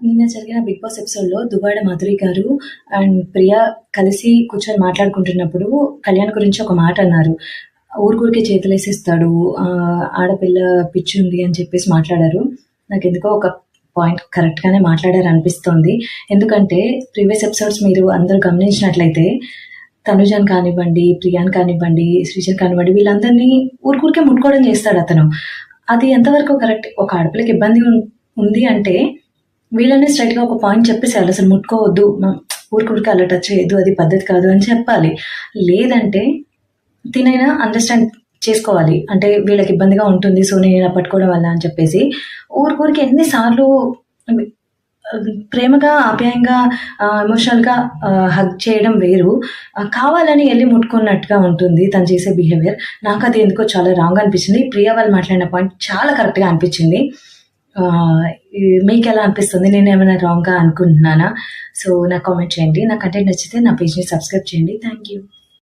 నిన్న జరిగిన 'big boss' ఎపిసోడ్‌లో దువ్వాడ మాధురి గారు అండ్ ప్రియ కలిసి కూర్చొని మాట్లాడుకుంటున్నప్పుడు కళ్యాణ్ గురించి ఒక మాట అన్నారు. ఊరికే చేతులేసిస్తాడు. ఆడపిల్ల పిచ్చుంది అని చెప్పేసి మాట్లాడారు. నాకెందుకో ఒక పాయింట్ కరెక్ట్‌గానే మాట్లాడారనిపిస్తోంది. ఎందుకంటే ప్రీవియస్ ఎపిసోడ్స్ మీరు అందరూ గమనించినట్లయితే తనుజని కానివ్వండి, ప్రియాని కానివ్వండి, శ్రీజని కానివ్వండి వీళ్ళందరినీ ఊరికే ముట్టుకోవడం చేస్తాడతను. అది ఎంతవరకు కరెక్ట్? ఒక ఆడపిల్లకి ఇబ్బంది ఉంది అంటే వీళ్ళనే స్ట్రైట్‌గా ఒక పాయింట్ చెప్పేసేయాలి. అసలు ముట్టుకోవద్దు. ఊరికే అలా టచ్ చేయొద్దు. అది పద్ధతి కాదు అని చెప్పాలి. లేదంటే తినైనా అండర్‌స్టాండ్ చేసుకోవాలి. అంటే వీళ్ళకి ఇబ్బందిగా ఉంటుంది. సో, నేను ఇలా పట్టుకోవడం వల్ల అని చెప్పేసి ఊరికే ఎన్ని సార్లు ప్రేమగా, ఆప్యాయంగా, ఎమోషనల్‌గా హగ్ చేయడం వేరు. కావాలని ఎళ్లి ముట్టుకున్నట్టుగా ఉంటుంది తను చేసే బిహేవియర్. నాకది ఎందుకో చాలా రాంగ్ అనిపించింది. ప్రియ వాళ్ళు మాట్లాడిన పాయింట్ చాలా కరెక్ట్‌గా అనిపించింది. మీకెలా అనిపిస్తుంది? నేనేమైనా రాంగ్‌గా అనుకుంటున్నానా? సో, నాకు కామెంట్ చేయండి. నా కంటెంట్ నచ్చితే నా పేజ్‌ని సబ్స్క్రైబ్ చేయండి. Thank you.